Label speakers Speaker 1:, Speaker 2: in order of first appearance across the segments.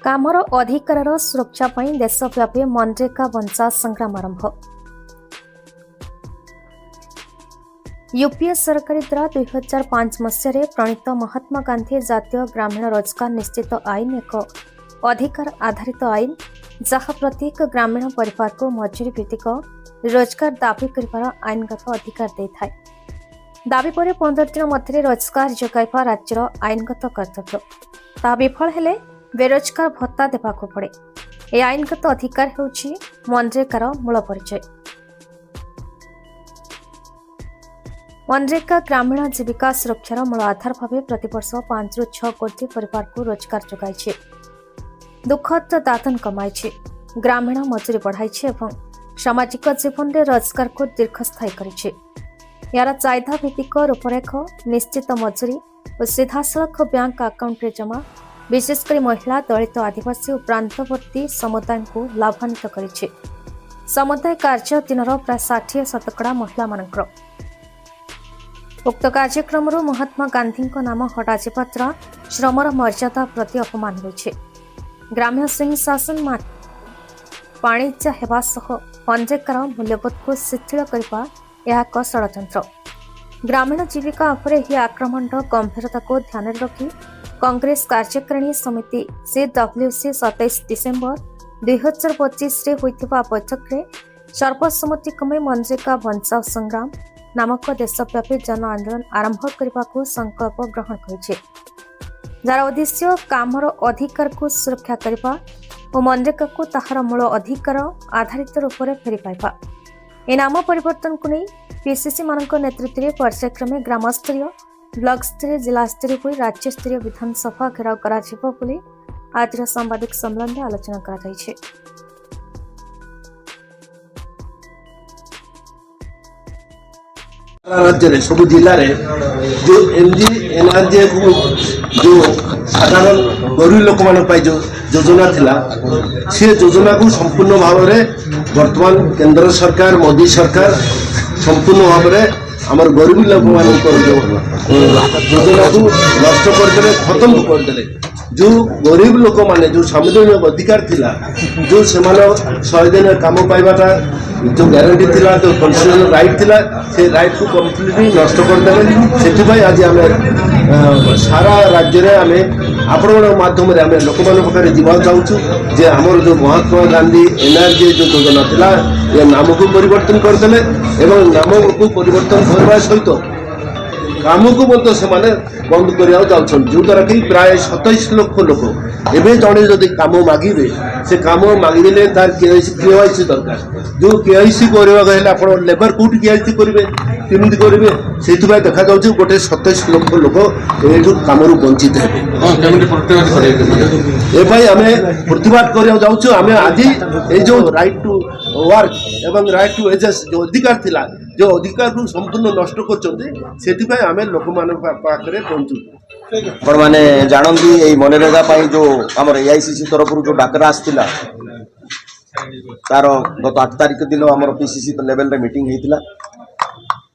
Speaker 1: कामर अधिकार सुरक्षा पर देशव्यापी मनरेगा वंचा संग्राम आरंभ। यूपीए सरकार द्वारा 2005 मसीह प्रणीत महात्मा गांधी जातीय ग्रामीण रोजगार निश्चित आईन एक अधिकार आधारित आईन जहाँ प्रत्येक ग्रामीण परिवार को मजूरी भित्तिक रोजगार दाबी कर आईनगत अधिकार देता है। दाबी पर 15 दिन मध्य रोजगार जोगाइबा राज्यर आईनगत कर्तव्य। ता विफल हेले बेरोजगार भत्ता देवाक पड़े। ए आईनगत अधिकार होउछि मनरेगार मूल परिचय। मनरेगा ग्रामीण जीविका सुरक्षार मूल आधार भाव प्रतिवर्ष 5 ରୁ 6 कोटी परिवार को रोजगार जोगाई दुखद दातन कमाई ग्रामीण मजूरी बढ़ाई एवं सामाजिक जीवन में रोजगार को दीर्घस्थायी करिछि। यार चाहिदा भित्तिक रूपरेख निश्चित मजूरी और सीधासलख बैंक अकाउंट जमा विशेषकर महिला दलित आदिवासी और प्रांतवर्ती समुदाय को लाभान्वित करिछि। समुदाय कार्य दिनर प्राय 60% महिला मानकर। उक्त कार्यक्रम महात्मा गांधी नाम हटाଯିबा द्वारा श्रमर मर्यादा प्रति अपमान होइछि। ग्राम्य सिंह शासन वाणिज्य हेबा सह मनरेगार मूल्यबोध को शिथिल करबा यह एक षड़यंत्र। ग्रामीण जीविका उपरे ही आक्रमण गंभीरता को ध्यान रखी कांग्रेस कार्यकारिणी समिति CWC 27 डिसेम्बर 2025 होइथिबा बैठक रे सर्वसम्मतिक्रमे मनरेगा बंचाओ संग्राम नामक देशव्यापी जन आंदोलन आरंभ करने संकल्प ग्रहण करिछि। जार उद्देश्य कामर अधिकार को सुरक्षा करने और मनरेगा को ताहार मूल अधिकार आधारित रूप में फेरी पाइबा। ए नाम परिवर्तन को नहीं पीसीसी मानक नेतृत्व में पर्यायक्रमे ग्रामस्तरीय ब्लॉक स्तरीय जिला स्तरीय होई राज्य स्तरीय विधानसभा घेराव कराजिबो बोली आज सांबादिक सम्मेलन में आलोचना कराଯାଇଛି।
Speaker 2: राज्य सब जिले में जो एमजी एनआरजे को जो साधारण गरीब लोक मान जो योजना थिला से योजना को संपूर्ण भाव में वर्तमान केंद्र सरकार मोदी सरकार संपूर्ण भाव में आमर गरीब लोक मान जो योजना को नष्ट करदे खत्म करदे। जो गरीब लोक माने जो संवैधानिक अधिकार थिला जो से 100 दिन काम पाइबाटा जो ग्यारंटी थिला तो कन्स्टिट्यूशनल राइट थिला से राइट को कम्प्लीटली नष्ट करदे। से आज आम सारा राज्य में आम आपण माध्यम लोक पाखे जावा चाहूँ जे आमर जो महात्मा गांधी एनआरजे जो योजना थिला ये नाम को परिवर्तन करदे एवं नाम को परिवर्तन करने सहित काम को से बंद करने जो द्वारा कि प्राय 27 लाख लोक एवं जड़े जदि कम मागे से कम मागिदे तार केवाईसी दरकार। जो केवाईसी करने लेबर कौट केवाईसी करेंगे केमी करेंगे से देखा जाऊँ गोटे 27 लाख लोक ये कम वंचित है। आम प्रतिवाद करने जाऊँ आम आज ये जो राइट टू वर्क एवं राइट टू एजेस जो अधिकार थिला जो अधिकार को संपूर्ण नष्ट कर आम लोक पाखे पहुँचू।
Speaker 3: आपण मैंने जानती यही मनरेगा जो आमर AICC तरफ जो डाकरा आसला तार गत 8 तारिख दिन आम PCC लेवल रे मीटिंग होता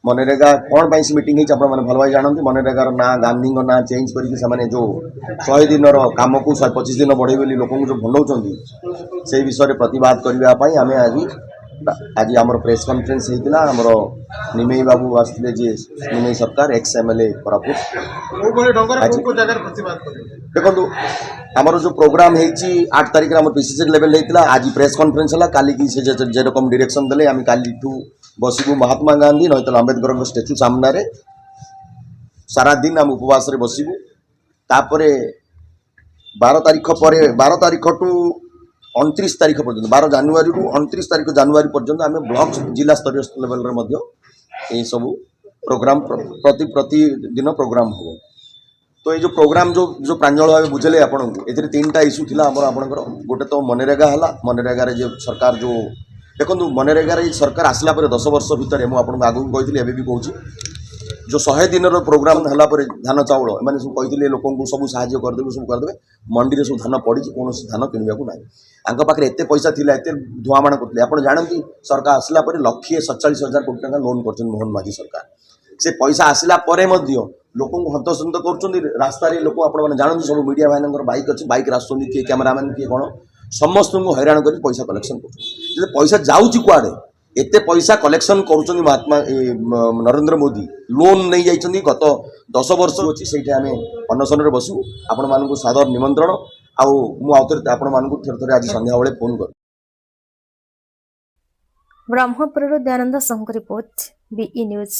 Speaker 3: मनरेगा कौन पाई मीटिंग होती आप भल भाई जानते। मनरेगार ना गांधी ना चेंज करके जो 100 दिन काम को 125 दिन बढ़े बोली लोक जो भंडाऊँ से विषय प्रतिवाद करने आम आज आम प्रेस कॉन्फ्रेंस होता आमर निमेई बाबू आसते जे निमेई सरकार एक्स MLA कोरापुट देखो आमर जो प्रोग्राम होती 8 तारिख आम PCC लेवल होता आज प्रेस कॉन्फ्रेंस है काली की जे रकम डायरेक्शन देले आम काली बसबू महात्मा गांधी नईत आंबेडकर स्टेच्यू सामने सारा दिन आम उपवास बसबू तापर 12 तारिख पर 12 तारिख टू 29 तारिख पर्यंत 12 जनवरी टू 29 तारिख जनवरी पर्यंत आम ब्लॉक जिला स्तरीय लेवल रे सब प्रोग्राम प्रतिदिन प्रोग्राम हो। तो ये जो प्रोग्राम जो प्रांजल भाव बुझे आपन को ए 3टा इश्यू थिला आपनकर गोटे तो मनरेगा है मनरेगा जो सरकार जो देखो मनरेगा सरकार आसला 10 वर्ष भितर मुझे आगू कही एवं भी कहूँ जो 100 दिन प्रोग्राम है धान चाउल मैंने सब कही लोक सब साहय करदे सब करदे मंडी में सब धान पड़ी कौन धान किणवा ना आंक पाखे एत पैसा थी एत धुआमाण करते आप जानती सरकार आसला 1,47,000 कोटी टका लोन कर मोहन माझी सरकार से पैसा आसला लोक हंतसंत कर रास्तार लोक आपने जानते सब मीडिया भाई बाइक अच्छी बाइक आसुँच किए कैमेरामैन किए कौन समस्त को हैरान कर पैसा कलेक्शन कर पैसा जाऊँगी कुआड़े एत पैसा कलेक्शन कर महात्मा नरेंद्र मोदी लोन नहीं जाइए गत 10 वर्ष अच्छी से अनशन बसू आपण मानक सादर निमंत्रण आउे आपण मानक थे थे आज संध्या बेले फोन कर
Speaker 1: ब्रह्मपुर दयानंद साहू रिपोर्ट बीई न्यूज।